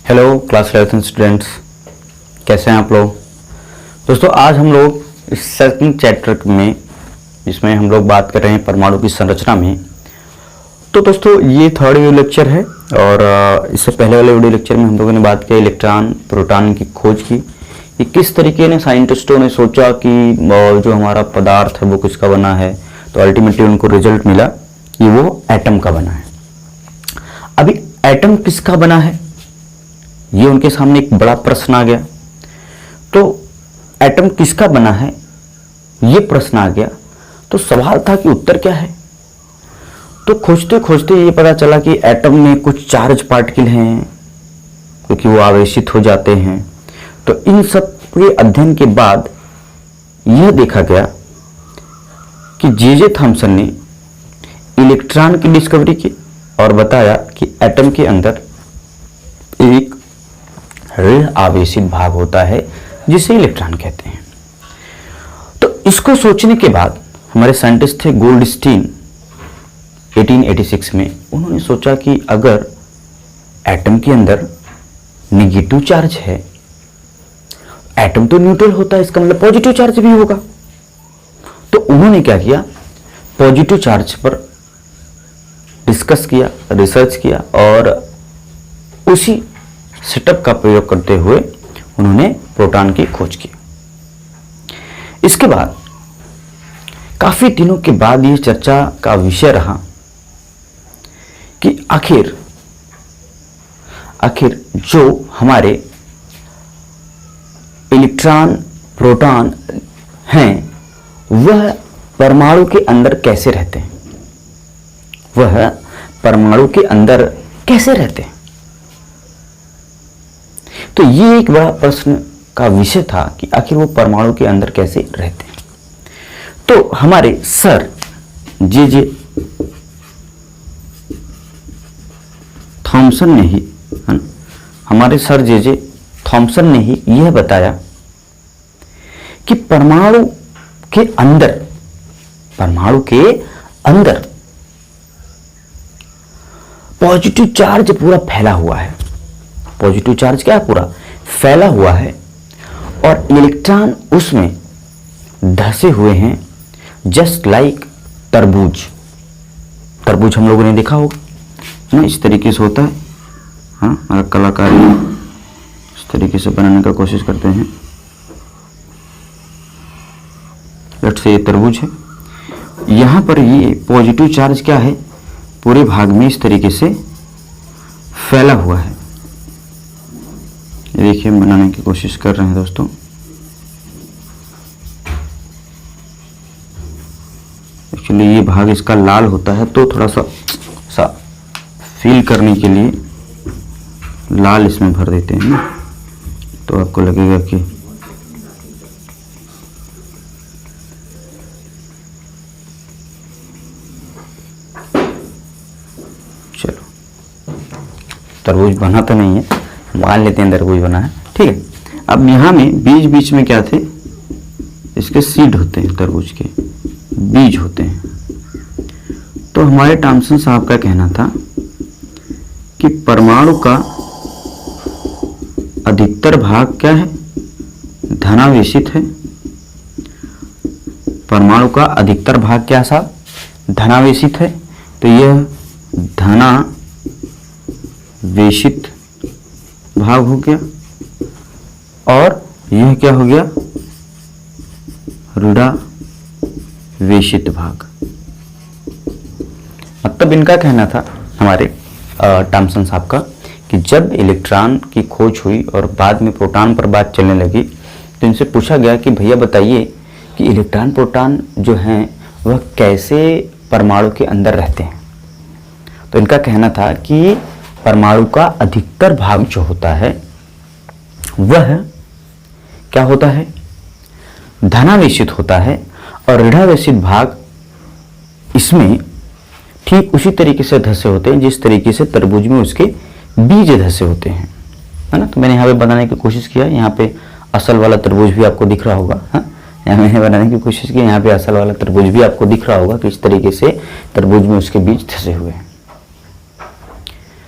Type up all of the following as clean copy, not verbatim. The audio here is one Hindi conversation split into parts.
हेलो क्लास 11 स्टूडेंट्स, कैसे हैं आप लोग। दोस्तों आज हम लोग इस सेकंड चैप्टर में जिसमें हम लोग बात कर रहे हैं परमाणु की संरचना में। तो दोस्तों ये थर्ड वीडियो लेक्चर है और इससे पहले वाले वीडियो लेक्चर में हम लोगों ने बात किया इलेक्ट्रॉन प्रोटॉन की खोज की। कि किस तरीके ने साइंटिस्टों ने सोचा कि जो हमारा पदार्थ है वो किसका बना है, तो अल्टीमेटली उनको रिजल्ट मिला कि वो एटम का बना है। अभी एटम किसका बना है ये उनके सामने एक बड़ा प्रश्न आ गया। तो एटम किसका बना है ये प्रश्न आ गया, तो सवाल था कि उत्तर क्या है। तो खोजते खोजते ये पता चला कि एटम में कुछ चार्ज पार्टिकल हैं क्योंकि वो आवेशित हो जाते हैं। तो इन सब के अध्ययन के बाद यह देखा गया कि जे थॉमसन ने इलेक्ट्रॉन की डिस्कवरी की और बताया कि एटम के अंदर एक ऋण आवेशित भाग होता है जिसे इलेक्ट्रॉन कहते हैं। तो इसको सोचने के बाद हमारे साइंटिस्ट थे गोल्डस्टीन 1886 में, उन्होंने सोचा कि अगर एटम के अंदर निगेटिव चार्ज है, एटम तो न्यूट्रल होता है, इसका मतलब पॉजिटिव चार्ज भी होगा। तो उन्होंने क्या किया, पॉजिटिव चार्ज पर डिस्कस किया, रिसर्च किया और उसी सेटअप का प्रयोग करते हुए उन्होंने प्रोटॉन की खोज की। इसके बाद काफी दिनों के बाद यह चर्चा का विषय रहा कि आखिर जो हमारे इलेक्ट्रॉन प्रोटॉन हैं वह परमाणु के अंदर कैसे रहते हैं, वह परमाणु के अंदर कैसे रहते हैं। तो ये एक बड़ा प्रश्न का विषय था कि आखिर वो परमाणु के अंदर कैसे रहते हैं। तो हमारे सर जे थॉमसन ने ही हमारे सर जे थॉमसन ने ही यह बताया कि परमाणु के अंदर पॉजिटिव चार्ज पूरा फैला हुआ है। पॉजिटिव चार्ज क्या है, पूरा फैला हुआ है और इलेक्ट्रॉन उसमें धसे हुए हैं, जस्ट लाइक तरबूज। तरबूज हम लोगों ने देखा होगा ना, इस तरीके से होता है। हाँ, हमारा कलाकारी इस तरीके से बनाने का कोशिश करते हैं। लेट्स से ये तरबूज है, यहां पर ये पॉजिटिव चार्ज क्या है, पूरे भाग में इस तरीके से फैला हुआ है। देखिए हम बनाने की कोशिश कर रहे हैं दोस्तों। एक्चुअली ये भाग इसका लाल होता है तो थोड़ा सा फील करने के लिए लाल इसमें भर देते हैं ना, तो आपको लगेगा कि चलो तरबूज बना तो नहीं है, मान लेते हैं तरबूज बना है, ठीक है। अब यहाँ में बीच में क्या थे, इसके सीड होते हैं, तरबूज के बीज होते हैं। तो हमारे थॉमसन साहब का कहना था कि परमाणु का अधिकतर भाग क्या है, धनावेशित है। परमाणु का अधिकतर भाग क्या साहब, धनावेशित है। तो यह धनावेशित भाग हो गया और यह क्या हो गया, ऋणावेशित भाग। मतलब इनका कहना था हमारे थॉमसन साहब का कि जब इलेक्ट्रॉन की खोज हुई और बाद में प्रोटॉन पर बात चलने लगी तो इनसे पूछा गया कि भैया बताइए कि इलेक्ट्रॉन प्रोटॉन जो हैं वह कैसे परमाणु के अंदर रहते हैं। तो इनका कहना था कि परमाणु का अधिकतर भाग जो होता है वह क्या होता है, धनावेशित होता है और ऋणावेशित भाग इसमें ठीक उसी तरीके से धसे होते हैं जिस तरीके से तरबूज में उसके बीज धसे होते हैं, है ना। तो मैंने यहाँ पे बनाने की कोशिश किया, यहाँ पे असल वाला तरबूज भी आपको दिख रहा होगा। हाँ, यहाँ मैंने बनाने की कोशिश की, यहाँ पे असल वाला तरबूज भी आपको दिख रहा होगा कि इस तरीके से तरबूज में उसके बीज धसे हुए हैं।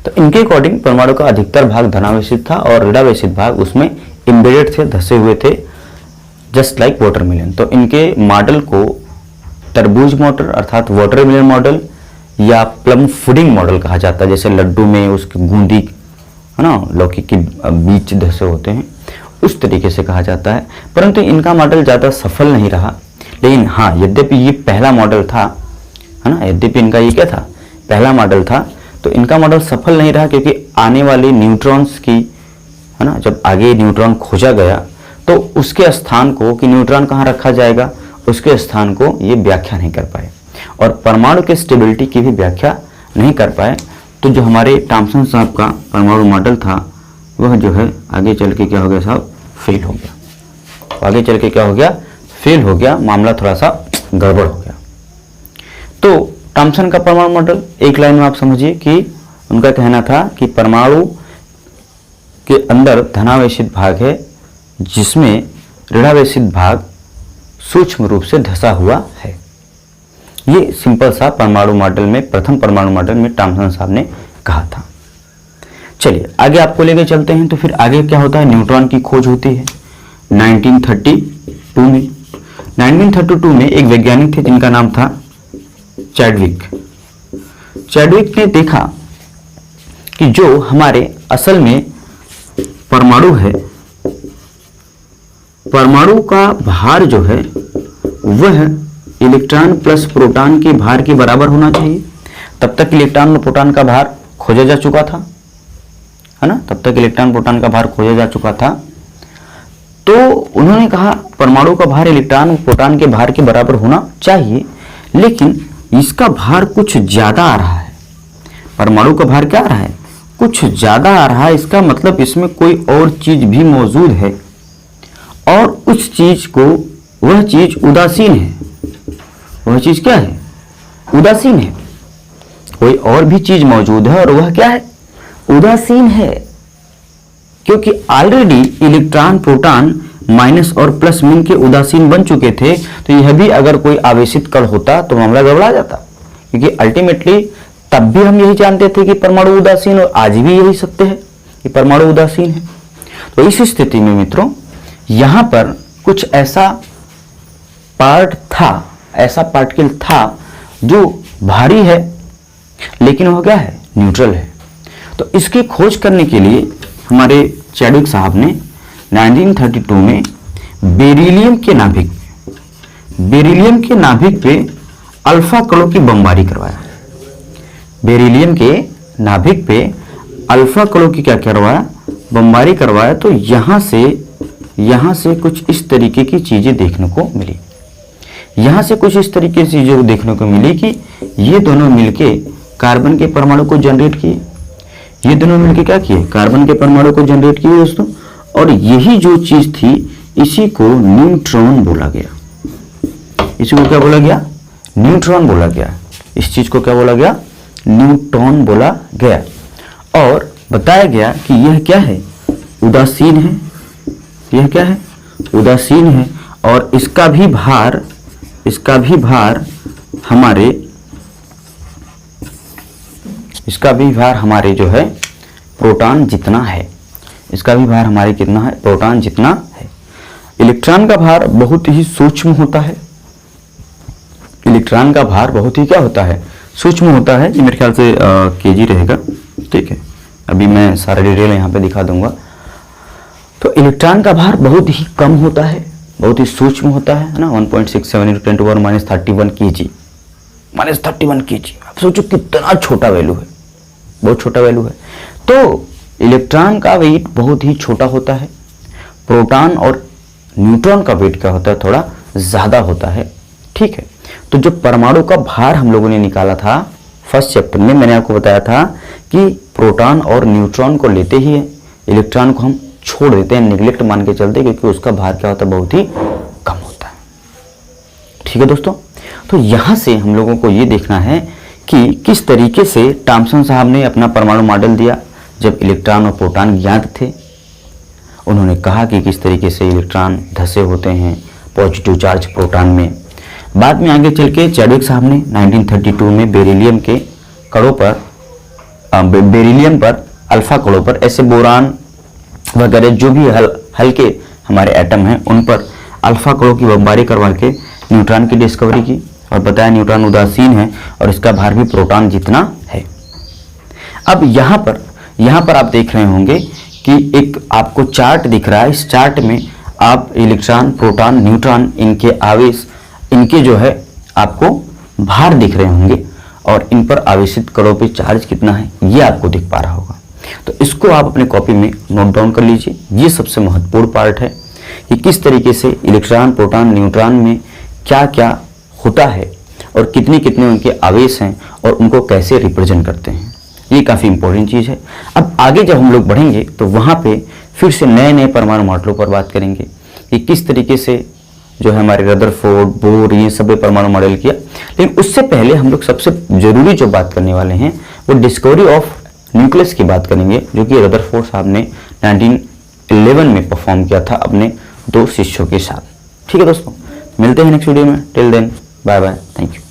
तो इनके अकॉर्डिंग परमाणु का अधिकतर भाग धनावेशित था और ऋणावेशित भाग उसमें एम्बेडेड थे, धसे हुए थे, जस्ट लाइक वाटरमेलन। तो इनके मॉडल को तरबूज मॉडल अर्थात वाटरमेलन मॉडल या प्लम पुडिंग मॉडल कहा जाता है। जैसे लड्डू में उसकी गूंदी है ना, लौकी के बीज धसे होते हैं, उस तरीके से कहा जाता है। परंतु इनका मॉडल ज़्यादा सफल नहीं रहा। लेकिन हाँ, यद्यपि ये पहला मॉडल था, है ना, यद्यपि इनका ये क्या था, पहला मॉडल था, तो इनका मॉडल सफल नहीं रहा क्योंकि आने वाले न्यूट्रॉन्स की, है ना, जब आगे न्यूट्रॉन खोजा गया तो उसके स्थान को, कि न्यूट्रॉन कहाँ रखा जाएगा, उसके स्थान को ये व्याख्या नहीं कर पाए और परमाणु के स्टेबिलिटी की भी व्याख्या नहीं कर पाए। तो जो हमारे थॉमसन साहब का परमाणु मॉडल था वह जो है आगे चल के क्या हो गया साहब, फेल हो गया। आगे चल के क्या हो गया, फेल हो गया, मामला थोड़ा सा गड़बड़ हो गया। तो थॉमसन का परमाणु मॉडल एक लाइन में आप समझिए कि उनका कहना था कि परमाणु के अंदर धनावेशित भाग है जिसमें ऋणावेशित भाग सूक्ष्म रूप से धसा हुआ है। ये सिंपल सा परमाणु मॉडल में, प्रथम परमाणु मॉडल में थॉमसन साहब ने कहा था। चलिए आगे आपको लेके चलते हैं। तो फिर आगे क्या होता है, न्यूट्रॉन की खोज होती है 1932 में। 1932 में एक वैज्ञानिक थे जिनका नाम था चैडविक। चैडविक ने देखा कि जो हमारे असल में परमाणु है, परमाणु का भार जो है वह इलेक्ट्रॉन प्लस प्रोटॉन के भार के बराबर होना चाहिए। तब तक इलेक्ट्रॉन और प्रोटॉन का भार खोजा जा चुका था, है ना, तब तक इलेक्ट्रॉन प्रोटॉन का भार खोजा जा चुका था। तो उन्होंने कहा परमाणु का भार इलेक्ट्रॉन और प्रोटॉन के भार के बराबर होना चाहिए, लेकिन इसका भार कुछ ज्यादा आ रहा है। परमाणु का भार क्या आ रहा है, कुछ ज्यादा आ रहा है। इसका मतलब इसमें कोई और चीज भी मौजूद है और उस चीज को, वह चीज उदासीन है। वह चीज क्या है, उदासीन है। कोई और भी चीज मौजूद है और वह क्या है, उदासीन है। क्योंकि ऑलरेडी इलेक्ट्रॉन प्रोटॉन माइनस और प्लस मिल के उदासीन बन चुके थे, तो यह भी अगर कोई आवेशित कण होता तो मामला गड़बड़ा जाता। क्योंकि अल्टीमेटली तब भी हम यही जानते थे कि परमाणु उदासीन, और आज भी यही सत्य है कि परमाणु उदासीन है। तो इस स्थिति में मित्रों यहां पर कुछ ऐसा पार्ट था, ऐसा पार्टिकल था जो भारी है लेकिन वह क्या है, न्यूट्रल है। तो इसकी खोज करने के लिए हमारे चैडविक साहब ने 1932 में बेरिलियम के नाभिक पे अल्फा कणों की बमबारी करवाया। बेरिलियम के नाभिक पे अल्फा कणों की क्या करवाया, बमबारी करवाया। तो यहां से कुछ इस तरीके की चीजें देखने को मिली। यहां से कुछ इस तरीके की चीजें देखने को मिली कि ये दोनों मिलके कार्बन के परमाणु को जनरेट किए। ये दोनों मिलके क्या किए, कार्बन के परमाणु को जनरेट किए दोस्तों। और यही जो चीज थी इसी को न्यूट्रॉन बोला गया। इसी को क्या बोला गया, न्यूट्रॉन बोला गया। इस चीज को क्या बोला गया, न्यूट्रॉन बोला गया। और बताया गया कि यह क्या है, उदासीन है। यह क्या है, उदासीन है। और इसका भी भार हमारे जो है प्रोटॉन जितना है। इसका भी भार हमारे कितना है, प्रोटॉन जितना है। इलेक्ट्रॉन का भार बहुत ही सूक्ष्म होता है। इलेक्ट्रॉन का भार बहुत ही क्या होता है, सूक्ष्म होता है। ये मेरे ख्याल से केजी रहेगा, ठीक है। अभी मैं सारा डिटेल यहाँ पे दिखा दूंगा। तो इलेक्ट्रॉन का भार बहुत ही कम होता है, बहुत ही सूक्ष्म होता है ना। 1.67 × 10⁻31 kg, -31 kg। आप सोचो कितना छोटा वैल्यू है, बहुत छोटा वैल्यू है। तो इलेक्ट्रॉन का वेट बहुत ही छोटा होता है। प्रोटॉन और न्यूट्रॉन का वेट क्या होता है, थोड़ा ज्यादा होता है, ठीक है। तो जो परमाणु का भार हम लोगों ने निकाला था फर्स्ट चैप्टर में, मैंने आपको बताया था कि प्रोटॉन और न्यूट्रॉन को लेते ही इलेक्ट्रॉन को हम छोड़ देते हैं, निगलेक्ट मान के चलते, क्योंकि उसका भार क्या होता है, बहुत ही कम होता है, ठीक है दोस्तों। तो यहां से हम लोगों को ये देखना है कि किस तरीके से थॉमसन साहब ने अपना परमाणु मॉडल दिया जब इलेक्ट्रॉन और प्रोटॉन ज्ञात थे। उन्होंने कहा कि किस तरीके से इलेक्ट्रॉन धसे होते हैं पॉजिटिव चार्ज प्रोटॉन में। बाद में आगे चल के चैडविक साहब ने 1932 में बेरिलियम के कणों पर बेरिलियम पर, अल्फा कड़ों पर, ऐसे बोरान वगैरह जो भी हल्के हमारे एटम हैं उन पर अल्फा कड़ों की बमबारी करवा के न्यूट्रॉन की डिस्कवरी की और बताया न्यूट्रॉन उदासीन है और इसका भार भी प्रोटॉन जितना है। अब यहाँ पर आप देख रहे होंगे कि एक आपको चार्ट दिख रहा है। इस चार्ट में आप इलेक्ट्रॉन, प्रोटॉन, न्यूट्रॉन, इनके आवेश, इनके जो है आपको भार दिख रहे होंगे और इन पर आवेशित कणों पे चार्ज कितना है ये आपको दिख पा रहा होगा। तो इसको आप अपने कॉपी में नोट डाउन कर लीजिए। ये सबसे महत्वपूर्ण पार्ट है कि किस तरीके से इलेक्ट्रॉन, प्रोटॉन, न्यूट्रॉन में क्या क्या होता है और कितने कितने उनके आवेश हैं और उनको कैसे रिप्रेजेंट करते हैं। ये काफ़ी इंपॉर्टेंट चीज़ है। अब आगे जब हम लोग बढ़ेंगे तो वहाँ पे फिर से नए नए परमाणु मॉडलों पर बात करेंगे कि किस तरीके से जो है हमारे रदरफोर्ड, बोर, ये सब परमाणु मॉडल किया। लेकिन उससे पहले हम लोग सबसे जरूरी जो बात करने वाले हैं वो डिस्कवरी ऑफ न्यूक्लियस की बात करेंगे, जो कि रदरफोर्ड साहब ने 1911 में परफॉर्म किया था अपने 2 शिष्यों के साथ। ठीक है दोस्तों, मिलते हैं नेक्स्ट वीडियो में। Till then bye bye, thank you.